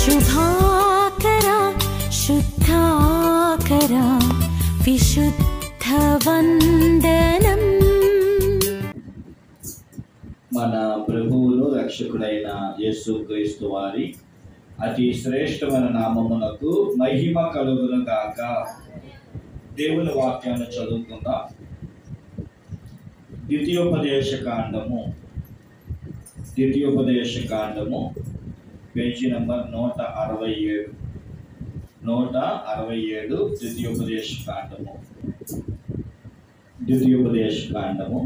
శుభాకర శుద్ధాకర విశుద్ధ వందనం. మన ప్రభువును రక్షకుడైన యేసుక్రీస్తు వారి అతి శ్రేష్టమైన నామమునకు మహిమ కలుగును గాక. దేవుని వాక్యాన్ని చదువుకుందాం. ద్వితీయోపదేశ కాండము పేజీ నంబర్ 167 ద్వితీయోపదేశ కాండము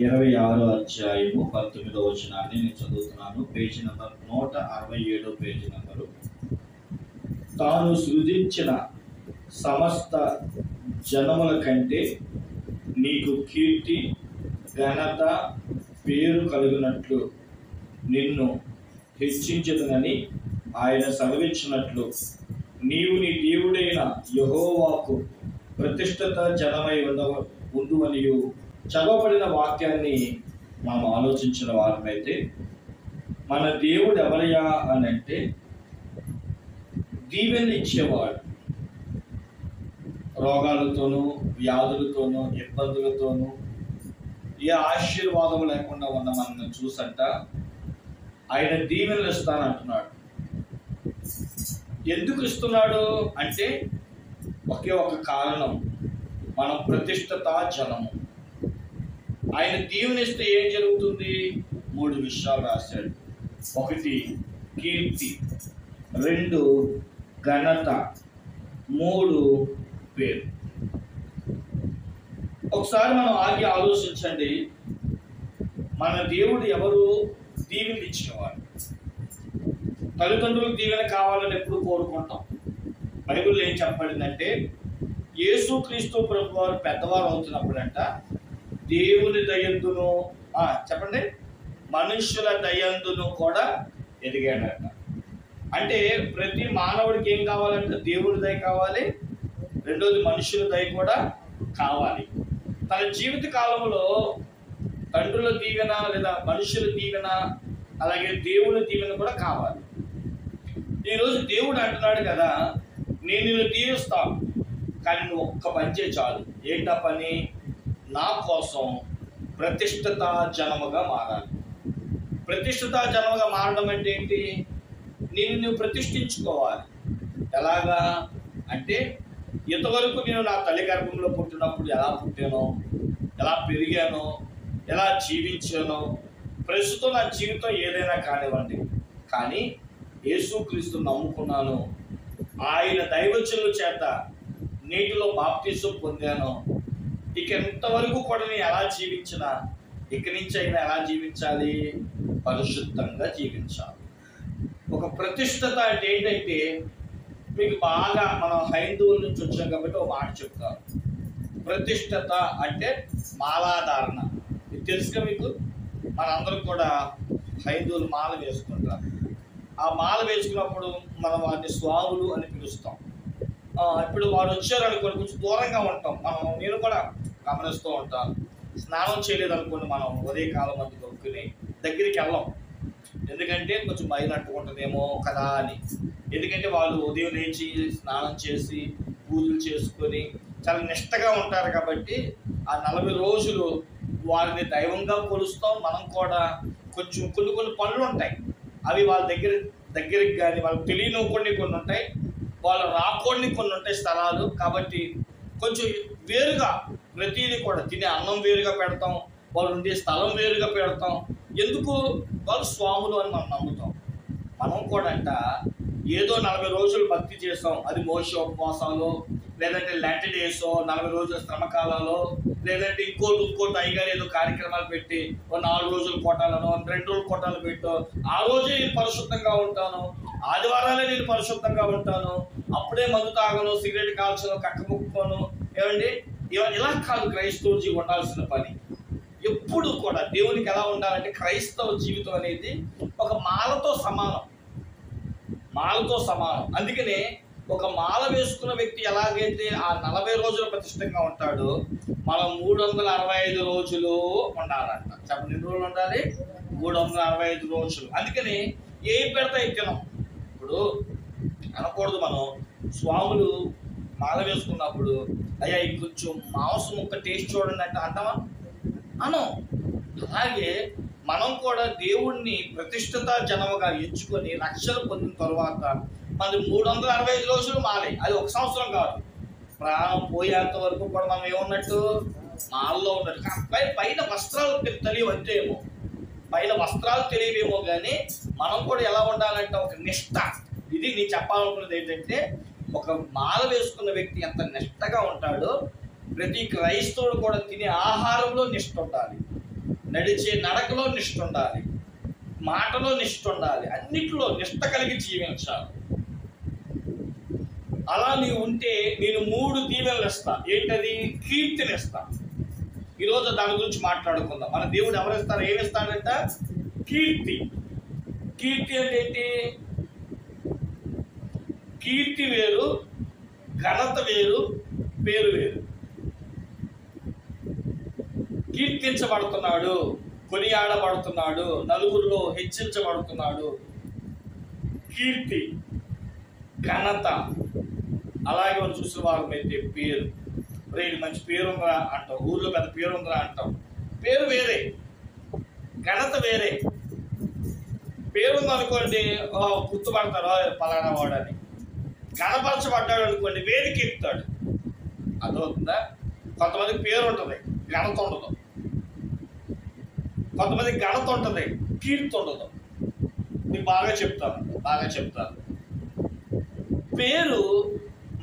26వ అధ్యాయము 19వ వచనాన్ని నేను చదువుతున్నాను. Page number 167 page number. తాను సృజించిన సమస్త జనముల కంటే నీకు కీర్తి ఘనత పేరు కలిగినట్లు నిన్ను హెచ్చించదనని ఆయన సెలవిచ్చినట్లు నీవు నీ దేవుడైన యెహోవాకు ప్రతిష్ఠిత జనమై ఉండువనియు. చదవబడిన వాక్యాన్ని మనం ఆలోచించిన వారమైతే మన దేవుడు ఎవరయ్యా అని అంటే దీవెనలు ఇచ్చేవాడు. రోగాలతోనూ వ్యాధులతోనూ ఇబ్బందులతోనూ ఏ ఆశీర్వాదం లేకుండా ఉన్న మనల్ని చూసంట ఆయన దీవెనలు ఇస్తానంటున్నాడు. ఎందుకు ఇస్తున్నాడు అంటే ఒకే ఒక కారణం, మనం ప్రతిష్ఠిత జనము. ఆయన దీవెనిస్తే ఏం జరుగుతుంది? 3 విషయాలు రాశాడు. 1 కీర్తి, 2 ఘనత, 3 పేరు. ఒకసారి మనం ఆగి ఆలోచించండి. మన దేవుడు ఎవరు? దీవెనలు ఇచ్చేవాడు. తల్లిదండ్రులకు దీవెన కావాలని ఎప్పుడు కోరుకుంటాం. బైబిల్లో ఏం చెప్పబడిందంటే యేసుక్రీస్తు ప్రభు వారు పెద్దవారు అవుతున్నప్పుడంట దేవుని దయందును చెప్పండి మనుష్యుల దయందును కూడా ఎదిగాడట. అంటే ప్రతి మానవుడికి ఏం కావాలంటే దేవుడి దయ కావాలి, రెండోది మనుషుల దయ కూడా కావాలి. తన జీవిత కాలంలో తండ్రుల దీవెన లేదా మనుషుల దీవెన అలాగే దేవుని దీవెన కూడా కావాలి. ఈరోజు దేవుడు అంటున్నాడు కదా, నేను నిన్ను దీవిస్తాను, కానీ నువ్వు ఒక్క పని చేయి చాలు. ఏంటా పని? నా కోసం ప్రతిష్ఠిత జనముగా మారాలి. ప్రతిష్ఠిత జనముగా మారడం అంటే ఏంటి? నువ్వు ప్రతిష్ఠించుకోవాలి. ఎలాగా అంటే ఇంతవరకు నేను నా తల్లి గర్భంలో పుట్టినప్పుడు ఎలా పుట్టానో, ఎలా పెరిగానో, ఎలా జీవించానో, ప్రస్తుతం నా జీవితం ఏదైనా కానివ్వండి, కానీ యేసుక్రీస్తు నమ్ముకున్నాను, ఆయన దైవజనుల చేత నీటిలో బాప్తిసం పొందాను. ఇక ఎంతవరకు కూడా నేను ఎలా జీవించినా ఇక్కడి నుంచి అయినా ఎలా జీవించాలి? పరిశుద్ధంగా జీవించాలి. ఒక ప్రతిష్ఠత అంటే ఏంటంటే, మీకు బాగా మనం హైందువుల నుంచి వచ్చాం కాబట్టి ఒక మాట చెప్తాను. ప్రతిష్ఠత అంటే మాలాధారణ. ఇది తెలుసుగా మీకు? మనందరం కూడా హైందువులు మాల వేసుకుంటారు. ఆ మాల వేసుకున్నప్పుడు మనం వారిని స్వాములు అని పిలుస్తాం. ఇప్పుడు వారు వచ్చారనుకోండి, కొంచెం దూరంగా ఉంటాం. నేను కూడా గమనిస్తూ ఉంటాను. స్నానం చేయలేదనుకోండి, మనం ఉదయకాలం మంది కొనుక్కుని దగ్గరికి వెళ్ళాం. ఎందుకంటే కొంచెం భయం అంటుకుంటుందేమో కదా అని. ఎందుకంటే వాళ్ళు ఉదయం లేచి స్నానం చేసి పూజలు చేసుకొని చాలా నిష్టగా ఉంటారు కాబట్టి ఆ 40 రోజులు వారిని దైవంగా కొలుస్తాం. మనం కూడా కొంచెం కొన్ని పనులు ఉంటాయి, అవి వాళ్ళ దగ్గరికి కానీ వాళ్ళకి తెలియని కొన్ని ఉంటాయి, వాళ్ళు రాకూడని కొన్ని ఉంటాయి స్థలాలు. కాబట్టి కొంచెం వేరుగా ప్రతిదీ కూడా తినే అన్నం వేరుగా పెడతాం, వాళ్ళు ఉండే స్థలం వేరుగా పెడతాం. ఎందుకు? వాళ్ళు స్వాములు అని మనం నమ్ముతాం. మనం కూడా అంట ఏదో 40 రోజులు భక్తి చేస్తాం, అది మోషే ఉపవాసాలు, లేదంటే లెంట్ డేసో, 40 రోజుల శ్రమకాలలో, లేదంటే ఇంకోటి అయ్యగారు ఏదో కార్యక్రమాలు పెట్టి 4 రోజులు కోటాలను 2 రోజులు కోటాలు పెట్టో, ఆ రోజే నేను పరిశుద్ధంగా ఉంటాను, ఆదివారాలే నేను పరిశుద్ధంగా ఉంటాను, అప్పుడే మందు తాగను, సిగరెట్ కాల్చను, కక్క ముక్కుకోను. ఏమండి, ఇలా కాదు క్రైస్తవుజీ ఉండాల్సిన పని. ఎప్పుడు కూడా దేవునికి ఎలా ఉండాలంటే క్రైస్తవ జీవితం అనేది ఒక మాలతో సమానం. అందుకనే ఒక మాల వేసుకున్న వ్యక్తి ఎలాగైతే ఆ 40 రోజులు ప్రతిష్టంగా ఉంటాడో, మనం 365 రోజులు ఉండాలంట. చెప్పండి, ఎన్ని రోజులు ఉండాలి? 365 రోజులు. అందుకని ఏం పెడతాయి తినం. ఇప్పుడు అనకూడదు, మనం స్వాములు మాల వేసుకున్నప్పుడు అయ్యా ఇంకొంచెం మాంసం ముక్క టేస్ట్ చూడండి అంటే అంటామా? అనం. అలాగే మనం కూడా దేవుణ్ణి ప్రతిష్ఠిత జనముగా ఎంచుకొని రక్షణ పొందిన తరువాత మనది 365 రోజులు మాలే. అది 1 సంవత్సరం కాదు, ప్రాణం పోయేంత వరకు కూడా మనం ఏమున్నట్టు? మాలలో ఉన్నట్టు. పైన వస్త్రాలు తెలియవు అంతేమో, పైన వస్త్రాలు తెలియవేమో, కానీ మనం కూడా ఎలా ఉండాలంటే ఒక నిష్ఠ. ఇది నేను చెప్పాలనుకున్నది ఏంటంటే, ఒక మాల వేసుకున్న వ్యక్తి ఎంత నిష్ఠగా ఉంటాడో, ప్రతి క్రైస్తవుడు కూడా తినే ఆహారంలో నిష్ఠ ఉండాలి, నడిచే నడకలో నిష్ఠ ఉండాలి, మాటలో నిష్ఠ ఉండాలి, అన్నిటిలో నిష్ఠ కలిగి జీవించాలి. అలా నీవు ఉంటే నేను 3 దీవెనలు ఇస్తా. ఏంటది? కీర్తిని ఇస్తా. ఈరోజు దాని గురించి మాట్లాడుకుందాం. మన దేవుడు ఎవరిస్తారు? ఏమిస్తాడంట? కీర్తి. కీర్తి అంటే ఏంటి? కీర్తి వేరు, ఘనత వేరు, పేరు వేరు. కీర్తించబడుతున్నాడు, కొనియాడబడుతున్నాడు, నలుగురిలో హెచ్చించబడుతున్నాడు. కీర్తి, ఘనత. అలాగే మనం చూసిన వారం అయితే పేరు. రేపు మంచి పేరు ఉందా అంటాం, ఊర్లో పెద్ద పేరు ఉందా అంటాం. పేరు వేరే, ఘనత వేరే. పేరు ఉందనుకోండి, గుర్తుపడతారు పలానా వాడని. ఘనపరచబడ్డాడు అనుకోండి, వేదిక ఎక్కుతాడు. అదవుతుందా? కొంతమందికి పేరు ఉంటుంది, ఘనత ఉండదు. కొంతమందికి ఘనత ఉంటుంది, కీర్తి ఉండదు. మీకు బాగా చెప్తాను. పేరు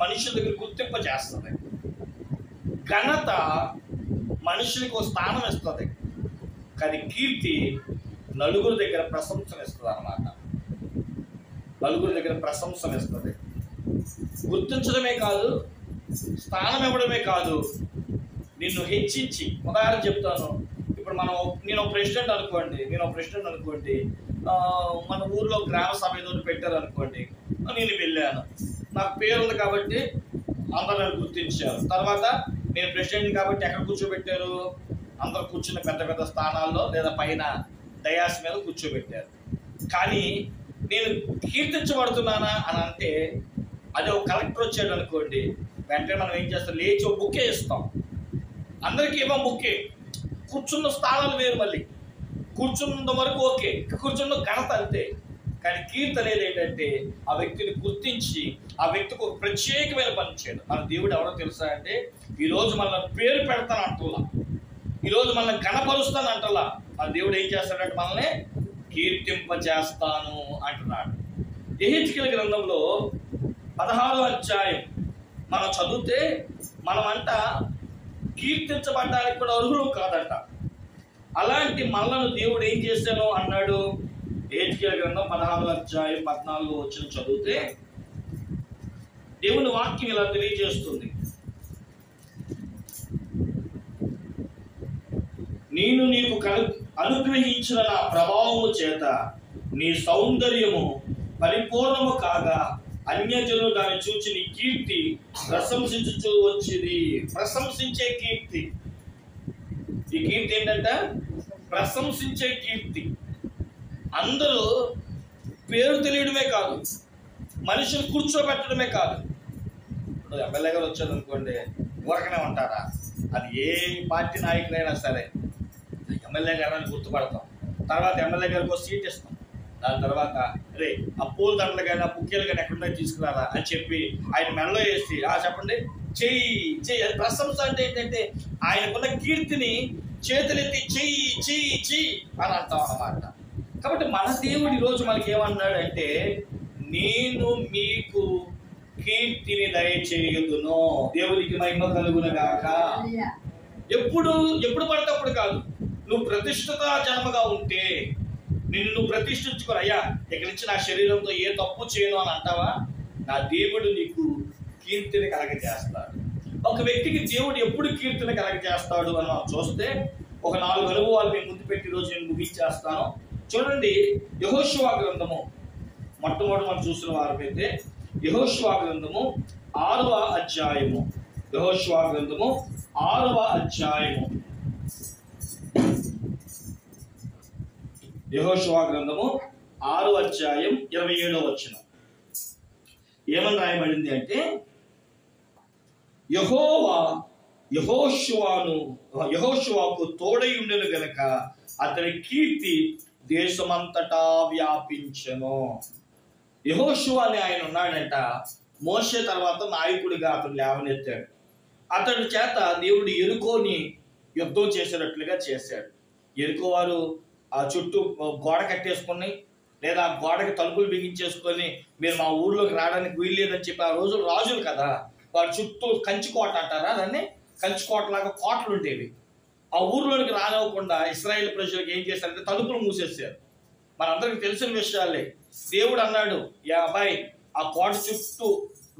మనుషుల దగ్గర గుర్తింప చేస్తుంది, ఘనత మనుషులకు స్థానం ఇస్తుంది, కానీ కీర్తి నలుగురి దగ్గర ప్రశంసనిస్తుంది అన్నమాట. నలుగురి దగ్గర ప్రశంసనిస్తుంది. గుర్తించడమే కాదు, స్థానం ఇవ్వడమే కాదు, నిన్ను హెచ్చించి. ఉదాహరణ చెప్తాను. ఇప్పుడు నేను ప్రెసిడెంట్ అనుకోండి, మన ఊర్లో గ్రామ సభ ఏదో పెట్టారు అనుకోండి, నేను వెళ్ళాను, నాకు పేరు ఉంది కాబట్టి అందరూ నన్ను గుర్తించారు. తర్వాత నేను ప్రెసిడెంట్ కాబట్టి ఎక్కడ కూర్చోబెట్టారు? అందరు కూర్చున్న పెద్ద పెద్ద స్థానాల్లో లేదా పైన డయాస్ మీద కూర్చోబెట్టారు. కానీ నేను కీర్తించబడుతున్నానా అని అంటే, అదే ఒక కలెక్టర్ వచ్చాడు అనుకోండి, వెంటనే మనం ఏం చేస్తాం? లేచి ఒక బుక్కే ఇస్తాం. అందరికీ ఏమో బుక్కే, కూర్చున్న స్థానాలు వేరు. మళ్ళీ కూర్చున్న వరకు ఓకే, కూర్చున్న ఘనత అంతే. కానీ కీర్తి అనేది ఏంటంటే, ఆ వ్యక్తిని గుర్తించి ఆ వ్యక్తికి ఒక ప్రత్యేకమైన పని చేయడం. మన దేవుడు ఎవరో తెలుసా అంటే, ఈరోజు మనల్ని పేరు పెడతాను అంటున్నా, ఈరోజు మనల్ని ఘనపరుస్తాను అంటలా. మన దేవుడు ఏం చేస్తాడంటే, మనల్ని కీర్తింపజేస్తాను అంటున్నాడు. యెహెజ్కేలు గ్రంథంలో 16వ అధ్యాయం మనం చదివితే, మనమంట కీర్తించబడ్డానికి కూడా అర్హులు కాదంట. అలాంటి మనలను దేవుడు ఏం చేశాను అన్నాడు. యెహెజ్కేలు గ్రంథం 16వ అధ్యాయం 14వ వచనం చదివితే, దేవుని వాక్యం ఇలా తెలియజేస్తుంది. నేను నీకు అనుగ్రహించిన నా ప్రభావము చేత నీ సౌందర్యము పరిపూర్ణము కాగా అన్యజనులు దాన్ని చూచి నీ కీర్తి ప్రశంసించు వచ్చింది. ప్రశంసించే కీర్తి. ఈ కీర్తి ఏంటంట? ప్రశంసించే కీర్తి. అందరూ పేరు తెలియడమే కాదు, మనుషులు కూర్చోబెట్టడమే కాదు. ఇప్పుడు ఎమ్మెల్యే గారు వచ్చారు అనుకోండి, ఊరకనే ఉంటారా? అది ఏ పార్టీ నాయకులైనా సరే ఎమ్మెల్యే గారు అని గుర్తుపడతాం. తర్వాత ఎమ్మెల్యే గారికి ఒక సీట్ ఇస్తాం. దాని తర్వాత రే ఆ పూల దండలు కానీ ఆ బుక్కేలు కానీ ఎక్కడున్నా తీసుకురారా అని చెప్పి ఆయన మెడలో వేసి చెప్పండి చెయ్యి. అది ప్రశంస అంటే ఏంటంటే, ఆయనకున్న కీర్తిని చేతులెత్తి చెయ్యి అని అంటాం అన్నమాట. కాబట్టి మన దేవుడు ఈరోజు మనకి ఏమన్నాడు అంటే, నేను మీకు కీర్తిని దయచేయుదును. దేవునికి మహిమ కలుగునగాక. ఎప్పుడు పడితే అప్పుడు కాదు. నువ్వు ప్రతిష్ఠిత జన్మగా ఉంటే నిన్ను నువ్వు ప్రతిష్ఠించుకోరు. అయ్యా ఇక్కడి నుంచి నా శరీరంతో ఏ తప్పు చేయను అని అంటావా? నా దేవుడు నీకు కీర్తిని కలగజేస్తాడు. ఒక వ్యక్తికి దేవుడు ఎప్పుడు కీర్తిని కలగజేస్తాడు అని మనం చూస్తే, ఒక 4 అనుభవాలు నేను ముందు పెట్టి రోజు నేను ముగించేస్తాను. చూడండి, యెహోషువ గ్రంథము మొట్టమొదటి మనం చూసిన వారైతే యెహోషువ గ్రంథము 6వ అధ్యాయము. యెహోషువ గ్రంథము 6వ అధ్యాయము. యెహోషువ గ్రంథము 6వ అధ్యాయం 27వ వచనం ఏమని రాయబడింది అంటే, యెహోషువకు తోడై ఉండెను గనక అతని కీర్తి దేశమంతటా వ్యాపించెను. యెహోషువ అని ఆయన ఉన్నాడంట. మోషే తర్వాత నాయకుడిగా అతను లేవనెత్తాడు. అతడి చేత దేవుడు యెరికోని యుద్ధం చేసేటట్లుగా చేశాడు. యెరికో వారు ఆ చుట్టూ గోడ కట్టేసుకొని, లేదా గోడకి తలుపులు బిగించేసుకొని మీరు మా ఊర్లోకి రావడానికి వీలు లేదని చెప్పి, ఆ రోజులు రాజులు కదా, వారి చుట్టూ కంచుకోట అంటారా దాన్ని, కంచుకోటలాగా కోటలు ఉండేవి. ఆ ఊర్లోనికి రానివ్వకుండా ఇశ్రాయేల్ ప్రజలకు ఏం చేశారంటే తలుపులు మూసేసారు. మనందరికి తెలిసిన విషయాలే. దేవుడు అన్నాడు, యా అబ్బాయి ఆ కోట చుట్టూ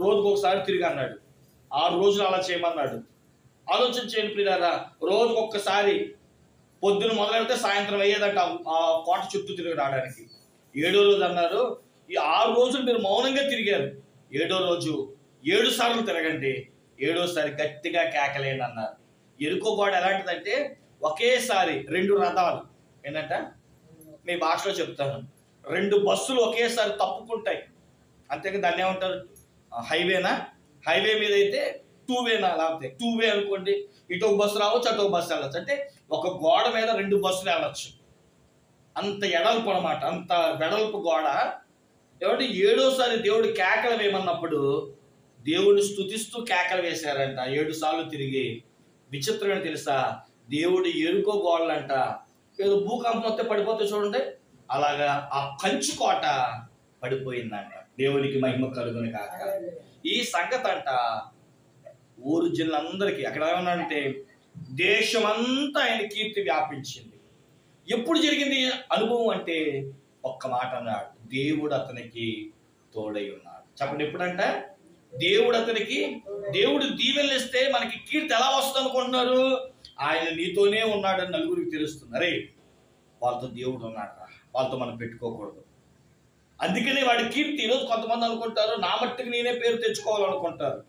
రోజుకు ఒకసారి తిరిగి అన్నాడు. 6 రోజులు అలా చేయమన్నాడు. ఆలోచన చేయండి ప్రియులారా, రోజుకు ఒక్కసారి పొద్దున మొదలెడితే సాయంత్రం అయ్యేదంట ఆ కోట చుట్టూ తిరిగి రావడానికి. 7వ రోజు అన్నారు, ఈ 6 రోజులు మీరు మౌనంగా తిరిగారు, 7వ రోజు 7 సార్లు తిరగండి, 7వసారి గట్టిగా కేకలేండి అన్నారు. యెరికో గోడ ఎలాంటిదంటే ఒకేసారి 2 రథాలు, ఏంటంట మీ భాషలో చెప్తాను, 2 బస్సులు ఒకేసారి తప్పుకుంటాయి. అంతేగా దాన్ని ఏమంటారు, హైవేనా, హైవే మీద అయితే 2 వేనా, లేకపోతే 2 వే అనుకోండి, ఇటు ఒక బస్సు రావచ్చు, అటు ఒక బస్సు వెళ్ళచ్చు. అంటే ఒక గోడ మీద 2 బస్సులు వెళ్ళచ్చు. అంత ఎడల్పు అనమాట, అంత వెడల్పు గోడ. కాబట్టి 7వసారి దేవుడు కేకలు వేయమన్నప్పుడు దేవుడిని స్తుతిస్తూ కేకలు వేశారంట 7 సార్లు తిరిగి. విచిత్రమైన తెలుసా, దేవుడు యెరికో గోడలంట ఏదో భూకంపం వస్తే పడిపోతే చూడండి, అలాగా ఆ కంచుకోట పడిపోయిందంట. దేవునికి మహిమ కలుగును కాక. ఈ సంగతి అంట ఊరు జిల్లందరికీ అక్కడ ఏమన్నాడంటే దేశమంతా ఆయన కీర్తి వ్యాపించింది. ఎప్పుడు జరిగింది అనుభవం అంటే ఒక్క మాట అన్నాడు, దేవుడు అతనికి తోడై ఉన్నాడు. చెప్పండి ఎప్పుడంట దేవుడు దీవెనలు ఇస్తే మనకి కీర్తి ఎలా వస్తుంది అనుకుంటున్నారు? ఆయన నీతోనే ఉన్నాడని నలుగురికి తెలుస్తుంది. అరే వాళ్ళతో దేవుడు ఉన్నాడు రా, వాళ్ళతో మనం పెట్టుకోకూడదు. అందుకనే వాడి కీర్తి. ఈరోజు కొంతమంది అనుకుంటారు నా మట్టుకు నేనే పేరు తెచ్చుకోవాలనుకుంటారు.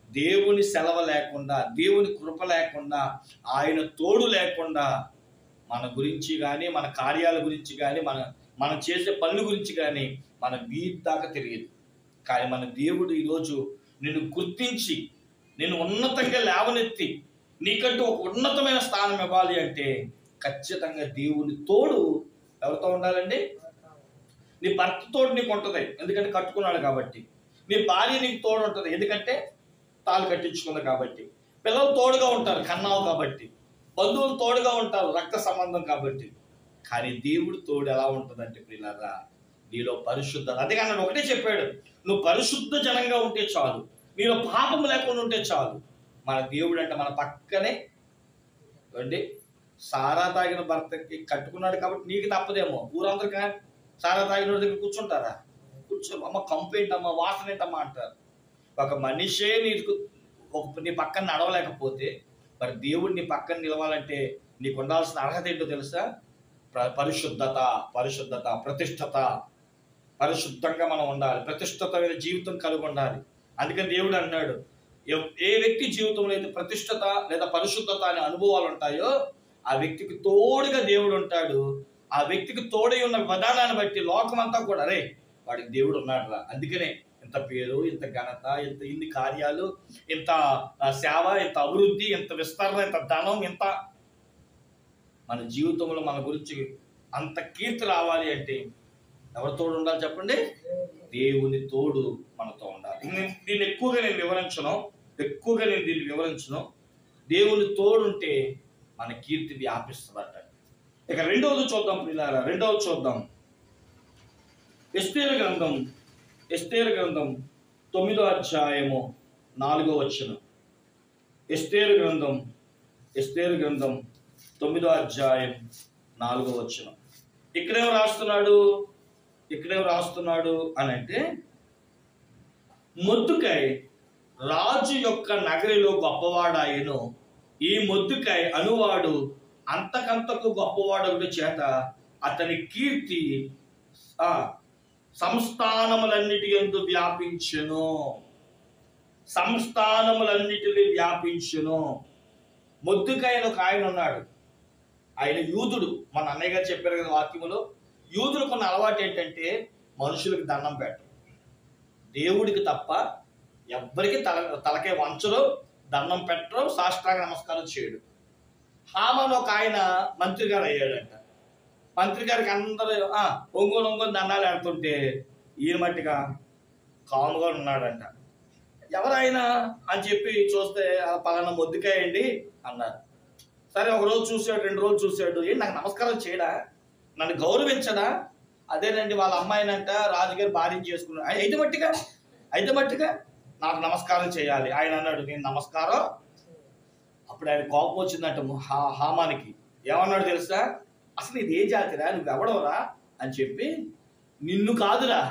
దేవుని సెలవు లేకుండా, దేవుని కృప లేకుండా, ఆయన తోడు లేకుండా మన గురించి కానీ, మన కార్యాల గురించి కానీ, మనం చేసే పనుల గురించి కానీ మన వీధి దాకా తెలియదు. కానీ మన దేవుడు ఈరోజు నిన్ను గుర్తించి నిన్ను ఉన్నతంగా లేవనెత్తి నీకంటూ ఒక ఉన్నతమైన స్థానం ఇవ్వాలి అంటే ఖచ్చితంగా దేవుని తోడు ఎవరితో ఉండాలండి? నీ భర్త తోడు నీకు ఉంటుంది, ఎందుకంటే కట్టుకున్నాడు కాబట్టి. నీ భార్య నీకు తోడు ఉంటుంది, ఎందుకంటే తాళి కట్టించుకుంది కాబట్టి. పిల్లలు తోడుగా ఉంటారు, కన్నావు కాబట్టి. బంధువులు తోడుగా ఉంటారు, రక్త సంబంధం కాబట్టి. కానీ దేవుడు తోడు ఎలా ఉంటుందంటే ప్రియులారా, నీలో పరిశుద్ధత. అదే కానీ ఒకటే చెప్పాడు, నువ్వు పరిశుద్ధ జనంగా ఉంటే చాలు, నీలో పాపం లేకుండా ఉంటే చాలు. మన దేవుడు అంటే మన పక్కనే అండి. సారా తాగిన భర్తకి కట్టుకున్నాడు కాబట్టి నీకు తప్పదేమో. ఊరందరికీ సారా తాగిన దగ్గర కూర్చుంటారా? అమ్మ కంప్లైంట్ అమ్మ, వాసన ఏంటమ్మా అంటారు. ఒక మనిషే నీ పక్కన నడవలేకపోతే మరి దేవుడు నీ పక్కన నిలవాలంటే నీకు ఉండాల్సిన అర్హత ఏంటో తెలుసా? పరిశుద్ధత, ప్రతిష్టత. పరిశుద్ధంగా మనం ఉండాలి, ప్రతిష్టమైన జీవితం కలిగి ఉండాలి. అందుకని దేవుడు అన్నాడు, ఏ వ్యక్తి జీవితంలో అయితే ప్రతిష్టత లేదా పరిశుద్ధత అనే అనుభవాలు ఉంటాయో ఆ వ్యక్తికి తోడుగా దేవుడు ఉంటాడు. ఆ వ్యక్తికి తోడై ఉన్న విధానాన్ని బట్టి లోకమంతా కూడా అరే వాడికి దేవుడు ఉన్నాడు రా. అందుకనే ఇంత పేరు, ఇంత ఘనత, ఇన్ని కార్యాలు, ఇంత సేవ, ఇంత అభివృద్ధి, ఇంత విస్తరణ, ఇంత ధనం, ఇంత మన జీవితంలో మన గురించి అంత కీర్తి రావాలి అంటే ఎవరి తోడు ఉండాలి చెప్పండి? దేవుని తోడు మనతో ఉండాలి. దీన్ని ఎక్కువగా నేను వివరించను. దేవుని తోడు ఉంటే మన కీర్తి వ్యాపిస్తుందట. ఇక రెండవది చూద్దాం ప్రియులారా, చూద్దాం. ఎస్తేరు గ్రంథం 9వ అధ్యాయము 4వ వచనం. ఎస్తేరు గ్రంథం 9వ అధ్యాయం 4వ వచనం. ఇక్కడేమో రాస్తున్నాడు అని అంటే, మొర్దెకై రాజు యొక్క నగరిలో గొప్పవాడాయను. ఈ మొర్దెకై అనువాడు అంతకంతకు గొప్పవాడొకటి చేత అతని కీర్తి సంస్థానములన్నిటి యందు వ్యాపించెను. సంస్థానములన్నిటిని వ్యాపించెను. మొర్దెకై ఒక ఆయన ఉన్నాడు. ఆయన యూదుడు. మన అన్నయ్య గారు చెప్పారు కదా వాక్యములో, యూదులకు ఉన్న అలవాటు ఏంటంటే మనుషులకు దండం పెట్టరు, దేవుడికి తప్ప ఎవ్వరికి తలకే వంచరు, దండం పెట్టరు, సాష్టాంగ నమస్కారం చేయడు. హామాను ఒక ఆయన మంత్రి గారు అయ్యాడంట. మంత్రి గారికి అందరూ ఒంగోలు దండాలు ఆడుతుంటే ఈయన మట్టిగా కాముగా ఉన్నాడంట. ఎవరైనా అని చెప్పి చూస్తే పలానా మొర్దెకై అండి అన్నారు. సరే, ఒక రోజు చూశాడు, 2 రోజులు చూశాడు. ఏంటి నాకు నమస్కారం చేయడా, నన్ను గౌరవించడా? అదేనండి వాళ్ళ అమ్మాయినంట రాజుగారు భార్య చేసుకున్నాడు. అయితే మట్టిగా నాకు నమస్కారం చేయాలి. ఆయన అన్నాడు, నేను నమస్కారం. అప్పుడు ఆయన కోపం వచ్చిందంట హామానికి. ఏమన్నాడు తెలుసా? అసలు ఇది ఏ జాతిరా, నువ్వు ఎవడవరా అని చెప్పి, నిన్ను కాదురా,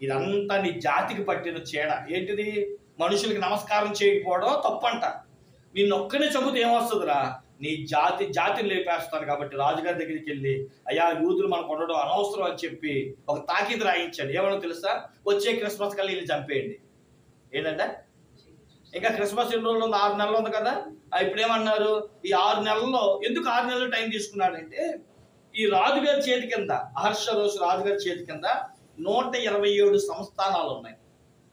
ఇదంతా నీ జాతికి పట్టిన చీడ. ఏంటిది? మనుషులకి నమస్కారం చేయకపోవడం తప్పంట. నిన్నొక్కనే చంపితే ఏమొస్తుందిరా, నీ జాతిని లేపేస్తాను. కాబట్టి రాజుగారి దగ్గరికి వెళ్ళి, అయ్యా యూదులు మనకు ఉండడం అనవసరం అని చెప్పి ఒక తాకీదు రాయించాడు. ఏమన్నా తెలుసా? వచ్చే క్రిస్మస్ కల్లా వీళ్ళు చంపేయండి. ఏంటంటే ఇంకా క్రిస్మస్ ఎన్ని రోజులు ఉంది? 6 నెలలు ఉంది కదా. ఇప్పుడు ఏమన్నారు, ఈ 6 నెలల్లో ఎందుకు 6 నెలలు టైం తీసుకున్నాడంటే, ఈ రాజుగారి చేతి కింద, అహర్షరోషు రాజుగారి చేతి కింద 127 సంస్థానాలు ఉన్నాయి.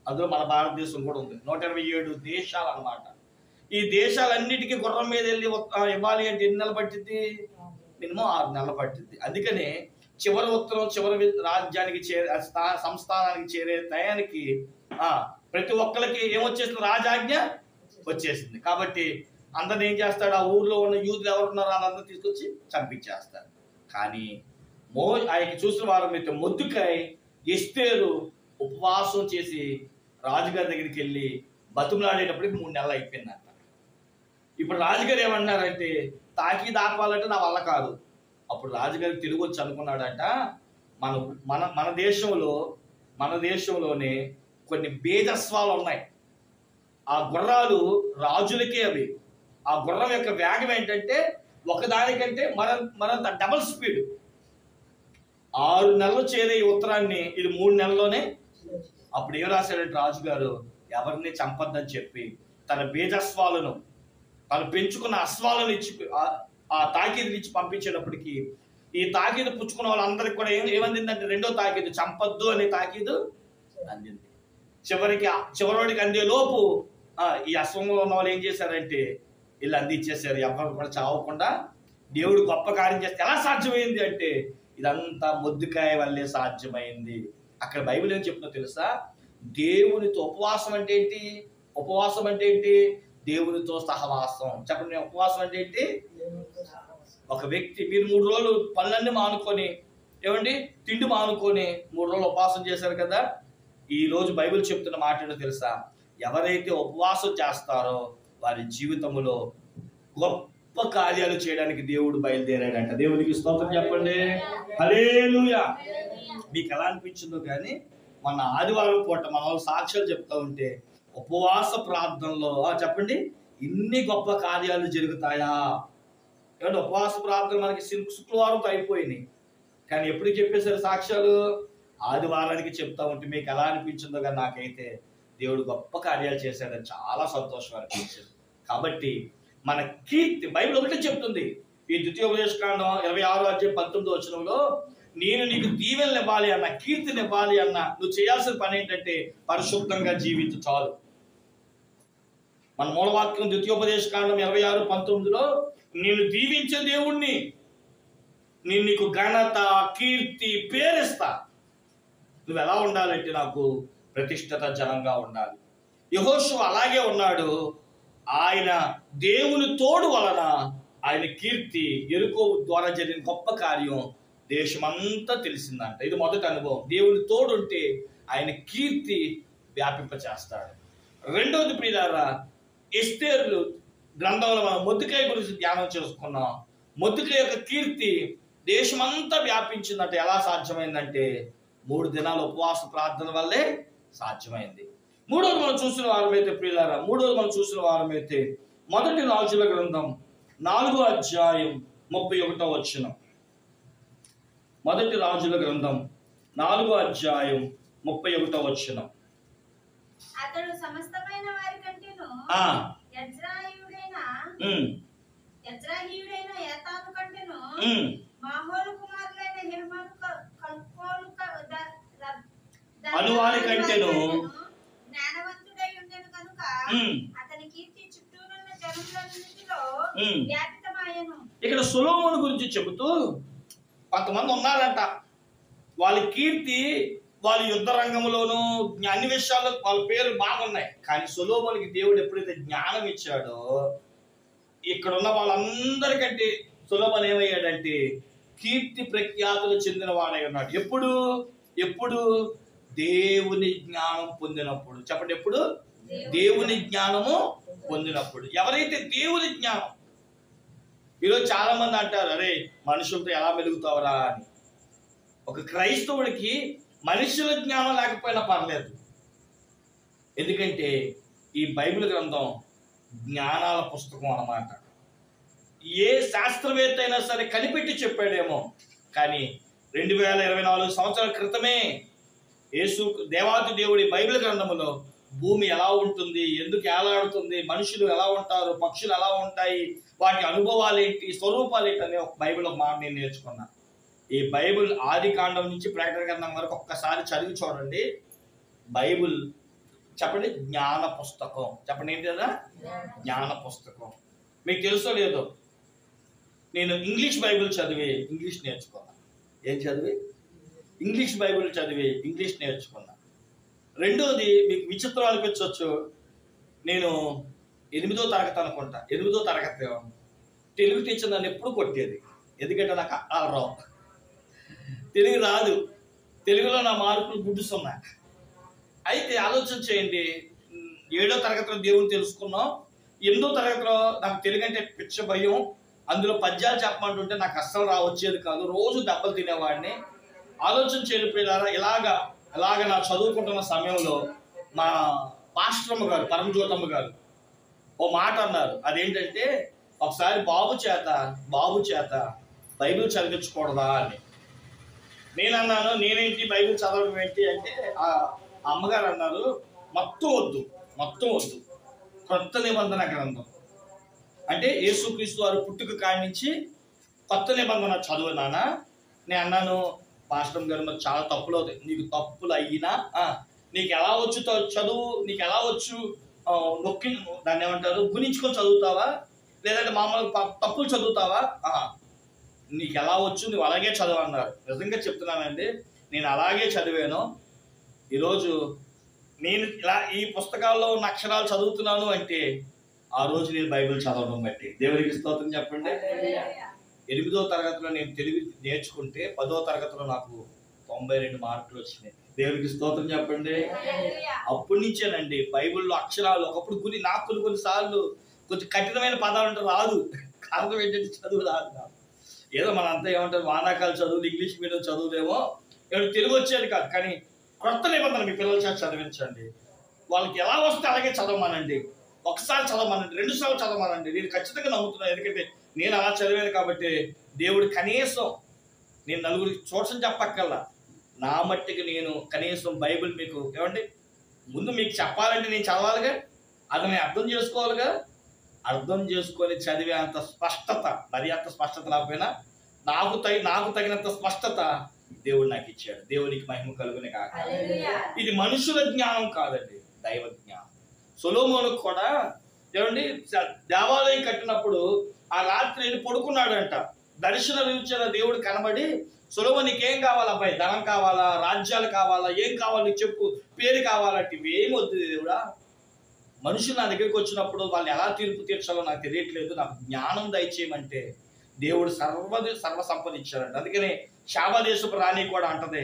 అందులో మన భారతదేశం కూడా ఉంది. 127 దేశాలు అన్నమాట. ఈ దేశాలన్నిటికీ గుర్రం మీద వెళ్ళి ఇవ్వాలి అంటే ఎన్ని నెలలు పట్టింది? మినిమం 6 నెలలు పట్టింది. అందుకనే చివరి ఉత్తరం చివరి రాజ్యానికి సంస్థానానికి చేరే టయానికి ప్రతి ఒక్కరికి ఏమొచ్చేసింది? రాజాజ్ఞ వచ్చేసింది. కాబట్టి అందరిని ఏం చేస్తాడు? ఆ ఊర్లో ఉన్న యూదులు ఎవరున్నారో అందరినీ తీసుకొచ్చి చంపించేస్తాడు. కానీ ఆయనకి చూసిన వారు అయితే మొర్దెకై, ఎస్తేరు ఉపవాసం చేసి రాజుగారి దగ్గరికి వెళ్ళి బతుకులాడేటప్పటికి 3 నెలలు అయిపోయిందంట. ఇప్పుడు రాజుగారు ఏమన్నారంటే, తాకీదు ఆపాలంటే నా వల్ల కాదు. అప్పుడు రాజుగారికి తిరిగి వచ్చి అనుకున్నాడంట, మన దేశంలోనే కొన్ని బేజస్వాలు ఉన్నాయి. ఆ గుర్రాలు రాజులకే అవి. ఆ గుర్రం యొక్క వేగం ఏంటంటే ఒకదానికంటే మరంత డబల్ స్పీడ్. 6 నెలలు చేరే ఈ ఉత్తరాన్ని ఇది 3 నెలల్లోనే. అప్పుడు ఏం రాశాడంటే రాజుగారు, ఎవరిని చంపొద్దని చెప్పి తన బేజస్వాలను, తను పెంచుకున్న అశ్వాలను ఇచ్చి ఆ తాకీదు ఇచ్చి పంపించేటప్పటికి ఈ తాకీదు పుచ్చుకున్న వాళ్ళందరికీ కూడా ఏమందిందంటే, 2వ తాకీదు, చంపొద్దు అనే తాకీదు అందింది. చివరికి అందే లోపు ఈ అశ్వంలో ఉన్న వాళ్ళు ఏం చేశారంటే వీళ్ళు అందించేశారు. ఎవరు కూడా చావకుండా దేవుడు గొప్ప కార్యం చేస్తే ఎలా సాధ్యమైంది అంటే, ఇదంతా మొర్దెకై వల్లే సాధ్యమైంది. అక్కడ బైబిల్ ఏం చెప్తుందో తెలుసా? దేవునితో ఉపవాసం అంటే ఏంటి? ఉపవాసం అంటే ఏంటి? దేవునితో సహవాసం. చెప్పండి, ఉపవాసం అంటే ఏంటి? ఒక వ్యక్తి మీరు 3 రోజులు పనులన్నీ మానుకొని, ఏమండి తిండి మానుకొని 3 రోజులు ఉపవాసం చేశారు కదా. ఈ రోజు బైబిల్ చెప్తున్న మాట ఏంటో తెలుసా? ఎవరైతే ఉపవాసం చేస్తారో వారి జీవితంలో గొప్ప కార్యాలు చేయడానికి దేవుడు బయలుదేరాడంట. దేవునికి స్తోత్రం చెప్పండి. హల్లెలూయా. మీకు ఎలా అనిపించిందో కానీ మన ఆదివారం పూట మన వాళ్ళు సాక్ష్యాలు చెప్తా ఉంటే ఉపవాస ప్రార్థనలో చెప్పండి ఇన్ని గొప్ప కార్యాలు జరుగుతాయా? ఏమంటే ఉపవాస ప్రార్థన మనకి శుక్రవారంతో అయిపోయినాయి, కానీ ఎప్పుడు చెప్పేశారు సాక్ష్యాలు? ఆదివారానికి చెప్తా ఉంటే మీకు ఎలా అనిపించిందో కానీ నాకైతే దేవుడు గొప్ప కార్యాలు చేశాడని చాలా సంతోషం అనిపించింది. కాబట్టి మన కీర్తి బైబిల్ ఒకటే చెప్తుంది. ఈ ద్వితీయోపదేశకాండం 26:19 నేను నీకు దీవెనలు ఇవ్వాలి అన్న, కీర్తిని ఇవ్వాలి అన్న, నువ్వు చేయాల్సిన పని ఏంటంటే పరిశుద్ధంగా జీవించు చాలు. మన మూలవాక్యం ద్వితీయోపదేశకాండం 26:19 నేను దీవించే దేవుణ్ణి, నేను నీకు ఘనత కీర్తి పేరిస్తా. నువ్వు ఎలా ఉండాలంటే నాకు ప్రతిష్ఠిత జనంగా ఉండాలి. యెహోషువ అలాగే ఉన్నాడు. ఆయన దేవుని తోడు వలన ఆయన కీర్తి, యెరికో ద్వారా జరిగిన గొప్ప కార్యం దేశమంతా తెలిసిందంట. ఇది మొదటి అనుభవం. దేవుని తోడు ఉంటే ఆయన కీర్తి వ్యాపింప చేస్తాడు. రెండవది ప్రియులారా, ఎస్తేరు గ్రంథంలో మనం మొర్దెకై గురించి ధ్యానం చేసుకున్నాం. మొర్దెకై యొక్క కీర్తి దేశమంతా వ్యాపించిందంటే ఎలా సాధ్యమైందంటే 3 దినాల ఉపవాస ప్రార్థన వల్లే సాధ్యమైంది. మూడోది మనం చూసిన వారమైతే ప్రియులారా, మొదటి రాజుల గ్రంథం 4:31. మొదటి రాజుల గ్రంథం 4:31. అతడు సమస్తమైన వారి కంటేను యజ్రాహీయుడైన ఏతాను కంటేను మాహోలు కుమారులైన హిర్మాను కల్కోలు అనువారి కంటేను జ్ఞానవంతుడై ఉండెను కనుక అతని కీర్తి చుట్టూనున్న జనులన్నిటిలో వ్యాపితమాయెను. ఇక్కడ సొలొమోను గురించి చెబుతూ కొంతమంది ఉన్నారంట, వాళ్ళ కీర్తి, వాళ్ళ యుద్ధ రంగంలోనూ అన్ని విషయాల్లో వాళ్ళ పేర్లు బాగున్నాయి. కానీ సొలొమోనుకి దేవుడు ఎప్పుడైతే జ్ఞానం ఇచ్చాడో ఇక్కడ ఉన్న వాళ్ళందరికంటే సొలొమోను ఏమయ్యాడంటే కీర్తి ప్రఖ్యాతులు చెందిన వాడై ఉన్నాడు. ఎప్పుడు దేవుని జ్ఞానం పొందినప్పుడు. చెప్పండి, ఎప్పుడు? దేవుని జ్ఞానము పొందినప్పుడు. ఎవరైతే దేవుని జ్ఞానం, ఈరోజు చాలా మంది అంటారు, అరే మనుషులతో ఎలా మెలుగుతావరా అని. ఒక క్రైస్తవుడికి మనుషుల జ్ఞానం లేకపోయినా పర్లేదు, ఎందుకంటే ఈ బైబిల్ గ్రంథం జ్ఞానాల పుస్తకం అన్నమాట. ఏ శాస్త్రవేత్త అయినా సరే కనిపెట్టి చెప్పాడేమో, కానీ 2024 సంవత్సరాల క్రితమే దేవాది దేవుడి బైబిల్ గ్రంథములో భూమి ఎలా ఉంటుంది, ఎందుకు ఏలాడుతుంది, మనుషులు ఎలా ఉంటారు, పక్షులు ఎలా ఉంటాయి, వాటి అనుభవాలు ఏంటి, స్వరూపాలు ఏంటి అనే ఒక బైబిల్ ఒక మాట నేను నేర్చుకున్నా. ఈ బైబిల్ ఆది కాండం నుంచి ప్రకటన గ్రంథం వరకు ఒక్కసారి చదివి చూడండి. బైబిల్ చెప్పండి జ్ఞాన పుస్తకం. చెప్పండి ఏంటి కదా? జ్ఞాన పుస్తకం. మీకు తెలుసో లేదో, నేను ఇంగ్లీష్ బైబిల్ చదివి ఇంగ్లీష్ నేర్చుకున్నా. ఏం చదివి? ఇంగ్లీష్ బైబిల్ చదివి ఇంగ్లీష్ నేర్చుకున్నా. రెండోది మీకు విచిత్రం అనిపించవచ్చు, నేను 8వ తరగతి అనుకుంటా, 8వ తరగతి తెలుగు టీచర్ నన్ను ఎప్పుడు కొట్టేది, ఎందుకంటే నాకు రావు, తెలుగు రాదు, తెలుగులో నా మార్కులు గుడ్డుస్తున్నా. అయితే ఆలోచన చేయండి, 7వ తరగతిలో దేవుని తెలుసుకున్నాం, 8వ తరగతిలో నాకు తెలుగు అంటే పిచ్చ భయం, అందులో పద్యాలు చెప్పమంటుంటే నాకు అస్సలు వచ్చేది కాదు, రోజు దెబ్బలు తినేవాడిని. ఆలోచన చేయకపోయారా, ఇలాగ నా చదువుకుంటున్న సమయంలో మా పాస్టరమ్మ గారు, పరమజ్యోతమ్మ గారు ఓ మాట అన్నారు. అదేంటంటే, ఒకసారి బాబు చేత బైబిల్ చదివించకూడదా అని. నేను అన్నాను, నేనేంటి బైబిల్ చదవడం ఏంటి అంటే, ఆ అమ్మగారు అన్నారు, మొత్తం వద్దు, కొత్త నిబంధన గ్రంథం అంటే యేసుక్రీస్తు వారు పుట్టుక కాడి నుంచి కొత్త నిబంధన చదువు నాన్న. నేను అన్నాను, పాస్టర్ గారు మరి చాలా తప్పులు అవుతాయి, నీకు తప్పులు అయినా నీకు ఎలా వచ్చు చదువు, నీకు ఎలా వచ్చు నొక్కి దాన్ని ఏమంటారు గుణించుకొని చదువుతావా, లేదంటే మామూలుగా తప్పులు చదువుతావా, నీకు ఎలా వచ్చు నువ్వు అలాగే చదువు అన్నారు. నిజంగా చెప్తున్నానండి, నేను అలాగే చదివాను. ఈరోజు నేను ఇలా ఈ పుస్తకాల్లో ఉన్న అక్షరాలు చదువుతున్నాను అంటే ఆ రోజు నేను బైబిల్ చదవడం బట్టి. దేవుడికి స్తోత్రం చెప్పండి. 8వ తరగతిలో నేను తెలుగు నేర్చుకుంటే 10వ తరగతిలో నాకు 92 మార్కులు వచ్చినాయి. దేవుడికి స్తోత్రం చెప్పండి. అప్పటి నుంచేనండి బైబిల్లో అక్షరాలు ఒకప్పుడు నాకు కొన్నిసార్లు కొంచెం కఠినమైన పదాలు అంటే రాదు, కారణం ఏంటంటే చదువు రాదు. ఏదో మనంతా ఏమంటారు, వానాకాల చదువులు, ఇంగ్లీష్ మీడియం చదువులేమో, ఏమిటి తెలుగు వచ్చేది కాదు. కానీ కొత్త నిబంధన మీ పిల్లల చేత చదివించండి, వాళ్ళకి ఎలా వస్తే అలాగే చదవమనండి, ఒకసారి చదవమనండి, 2 సార్లు చదవమనండి. నేను ఖచ్చితంగా నమ్ముతున్నాను, ఎందుకంటే నేను అలా చదివాను కాబట్టి. దేవుడు కనీసం నేను నలుగురికి చూడసం చెప్పక్కల్లా, నా మట్టికి నేను కనీసం బైబిల్ మీకు ఏమండి ముందు మీకు చెప్పాలంటే నేను చదవాలిగా, అది నేను అర్థం చేసుకోవాలిగా. అర్థం చేసుకొని చదివే అంత స్పష్టత, మరి అంత స్పష్టత లేకపోయినా నాకు తగినంత స్పష్టత దేవుడు నాకు ఇచ్చాడు. దేవునికి మహిమ కలుగునే కాక. ఇది మనుషుల జ్ఞానం కాదండి, దైవ జ్ఞానం. సొలొమోనుకు కూడా ఏమండి దేవాలయం కట్టినప్పుడు ఆ రాత్రి వెళ్ళి పడుకున్నాడంట. దర్శనం ఇచ్చిన దేవుడు కనబడి, సొలొమోను నీకేం కావాలా అబ్బాయి, ధనం కావాలా, రాజ్యాలు కావాలా, ఏం కావాలి నీకు చెప్పు, పేరు కావాలంటే ఇవేం వద్దు దేవుడా. మనుషులు నా దగ్గరికి వచ్చినప్పుడు వాళ్ళు ఎలా తీర్పు తీర్చాలో నాకు తెలియట్లేదు, నాకు జ్ఞానం దయచేయమంటే దేవుడు సర్వ సంపద ఇచ్చారంట. అందుకనే శాబదేశపు రాణి కూడా అంటది,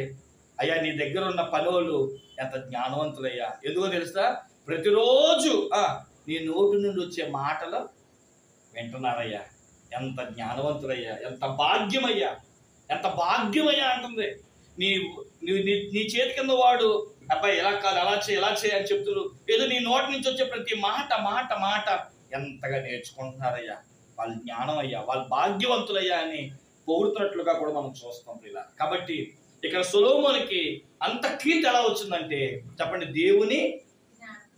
అయ్యా నీ దగ్గర ఉన్న పనులు ఎంత జ్ఞానవంతులయ్యా. ఎందుకో తెలుసా, ప్రతిరోజు నీ నోటి నుండి వచ్చే మాటలు వింటున్నారయ్యా, ఎంత జ్ఞానవంతులయ్యా, ఎంత భాగ్యమయ్యా అంటుంది. నీ చేతి కింద వాడు అబ్బాయి ఎలా కాదు, అలా చేయి అని చెప్తున్నారు. ఏదో నీ నోటి నుంచి వచ్చే ప్రతి మాట ఎంతగా నేర్చుకుంటున్నారయ్యా, వాళ్ళు జ్ఞానం అయ్యా, వాళ్ళు భాగ్యవంతులయ్యా అని పొగుడుతున్నట్లుగా కూడా మనం చూస్తాం ఇలా. కాబట్టి ఇక్కడ సొలొమోనుకి అంత కీర్తి ఎలా వచ్చిందంటే చెప్పండి, దేవుని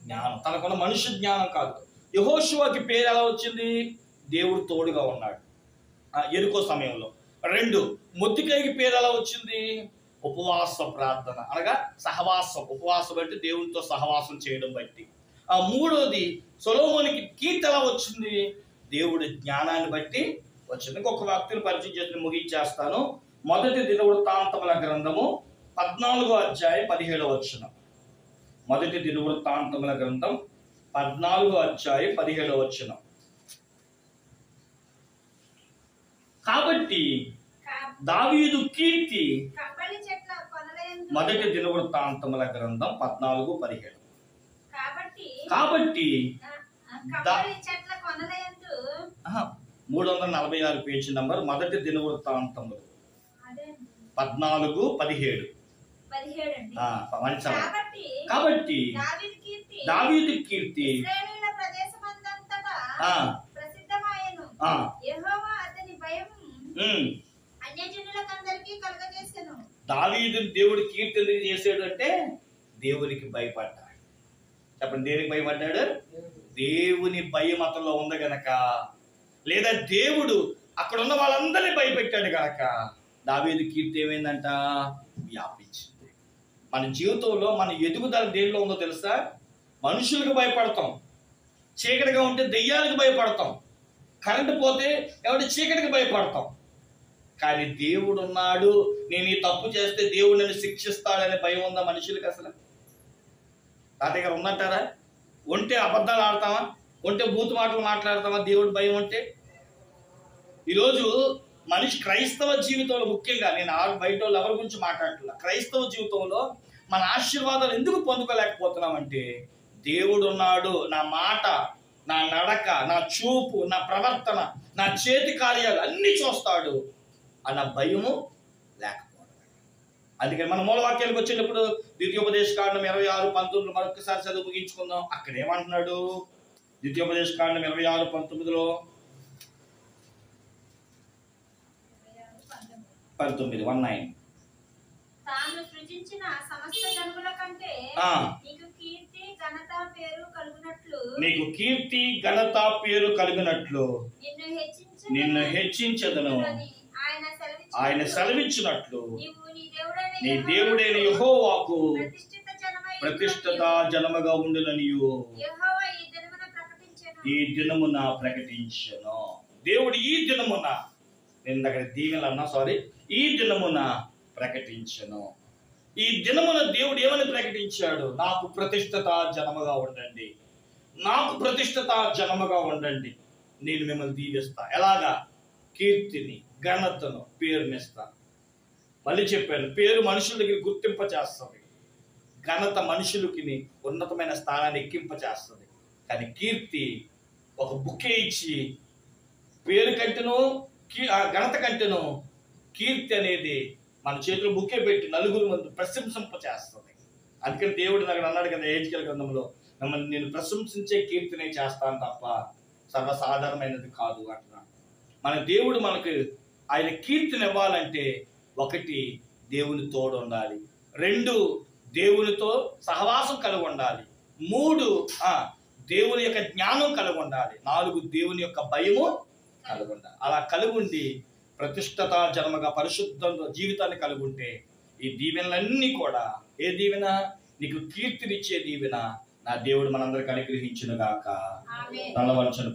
జ్ఞానం. తనకున్న మనుష్య జ్ఞానం కాదు. యెహోషువకి పేరు ఎలా వచ్చింది? దేవుడు తోడుగా ఉన్నాడు యెరికో సమయంలో. 2, మొర్దెకైకి పేరు ఎలా వచ్చింది? ఉపవాస ప్రార్థన, అనగా సహవాసం. ఉపవాసం అంటే దేవునితో సహవాసం చేయడం బట్టి. 3వది సొలొమోనుకి కీర్తి ఎలా వచ్చింది? దేవుడి జ్ఞానాన్ని బట్టి వచ్చింది. ఇంకొక వ్యక్తిని పరిచయం చేసి ముగించేస్తాను. మొదటి దినవృత్తాంతముల గ్రంథము 14వ అధ్యాయం 17వ వచనం. మొదటి దినవృత్తాంతముల గ్రంథం 14వ అధ్యాయం 17వ వచనం. కాబట్టి దావీదు కీర్తి, మొదటి దినవృత్తాంతముల గ్రంథం 14:17. కాబట్టి 346 పేజీ నంబర్, మొదటి దినవృత్తాంతములు 14:17. కాబట్టి దావీదు కీర్తి దావీదు దేవుడి కీర్తి ఎందుకు చేసాడంటే దేవునికి భయపడ్డాడు. చెప్పండి, దేనికి భయపడ్డాడు? దేవుని భయం అతనిలో ఉంది గనక, లేదా దేవుడు అక్కడ ఉన్న వాళ్ళందరినీ భయపెట్టాడు గనక దావీదు కీర్తి ఏమైందంట? వ్యాపించింది. మన జీవితంలో మన ఎదుగుదల దేనిలో ఉందో తెలుసా? మనుషులకు భయపడతాం, చీకటిగా ఉంటే దెయ్యాలకు భయపడతాం, కరెంటు పోతే ఎవరి చీకటికి భయపడతాం. కానీ దేవుడు ఉన్నాడు, నేను ఈ తప్పు చేస్తే దేవుడు నన్ను శిక్షిస్తాడనే భయం ఉందా మనుషులకి? అసలు తాతయ్య గారు ఉందంటారా? ఉంటే అబద్ధాలు ఆడతామా? ఉంటే బూతు మాటలు మాట్లాడతామా? దేవుడు భయం ఉంటే. ఈరోజు మనిషి క్రైస్తవ జీవితంలో, ముఖ్యంగా నేను బయట వాళ్ళు ఎవరి గురించి మాట్లాడట్లా, క్రైస్తవ జీవితంలో మన ఆశీర్వాదాలు ఎందుకు పొందుకోలేకపోతున్నామంటే దేవుడు ఉన్నాడు, నా మాట, నా నడక, నా చూపు, నా ప్రవర్తన, నా చేతి కార్యాలు అన్నీ చూస్తాడు అన్న భయము లేకపోవడం. అందుకని మన మూలవాక్యాలకు వచ్చేటప్పుడు ద్వితీయోపదేశకాండం 26:19 మరొకసారి చదువు ముగించుకుందాం. అక్కడ ఏమంటున్నాడు? ద్వితీయోపదేశకాండం 26:19 19 తాను సృజించిన సమస్త జనముల కంటే నీకు కీర్తి ఘనత పేరు కలుగునట్లు, నీకు కీర్తి ఘనత పేరు కలిగినట్లు నిన్ను హెచ్చించదను ఆయన సెలవిచ్చినట్లు నీ దేవుడైన యెహోవాకు ప్రతిష్ఠిత జనముగా ఉండుననియు ఈ దినమున ప్రకటించెను. దేవుడు ఈ దినమున, నేను దగ్గర దీవెనలన్నా ఈ దినమున ప్రకటించెను. ఈ దినమున దేవుడు ఏమని ప్రకటించాడు? నాకు ప్రతిష్ఠిత జనముగా ఉండండి, నాకు ప్రతిష్ఠిత జనముగా ఉండండి, నేను మిమ్మల్ని దీవిస్తా. ఎలాగా? కీర్తిని, ఘనతను, పేరునిస్తా. మళ్ళీ చెప్పాను, పేరు మనుషుల దగ్గర గుర్తింప చేస్తుంది, ఘనత మనుషులకి ఉన్నతమైన స్థానాన్ని ఎక్కింప చేస్తుంది. కానీ కీర్తి ఒక బుకే ఇచ్చి, పేరు కంటేనో ఘనత కంటేనో కీర్తి అనేది మన చేతిలో బుకే పెట్టి నలుగురు మంది ప్రశంసింప చేస్తుంది. అందుకని దేవుడు అక్కడ అన్నాడు కదా హెజ్కేలు గ్రంథంలో, మిమ్మల్ని నేను ప్రశంసించే కీర్తినే చేస్తాను తప్ప సర్వసాధారణమైనది కాదు అంటున్నాడు. మన దేవుడు మనకు ఆయన కీర్తిని ఇవ్వాలంటే 1 దేవుని తోడు ఉండాలి, 2 దేవునితో సహవాసం కలిగి ఉండాలి, 3 దేవుని యొక్క జ్ఞానం కలిగి ఉండాలి, 4 దేవుని యొక్క భయము కలిగి ఉండాలి. అలా కలిగి ఉండి ప్రతిష్ఠిత జన్మగా పరిశుద్ధ జీవితాన్ని కలిగి ఉంటే ఈ దీవెనలన్నీ కూడా, ఏ దీవెన? నీకు కీర్తినిచ్చే దీవెన నా దేవుడు మనందరికి అనుగ్రహించును గాక. తలవంచను.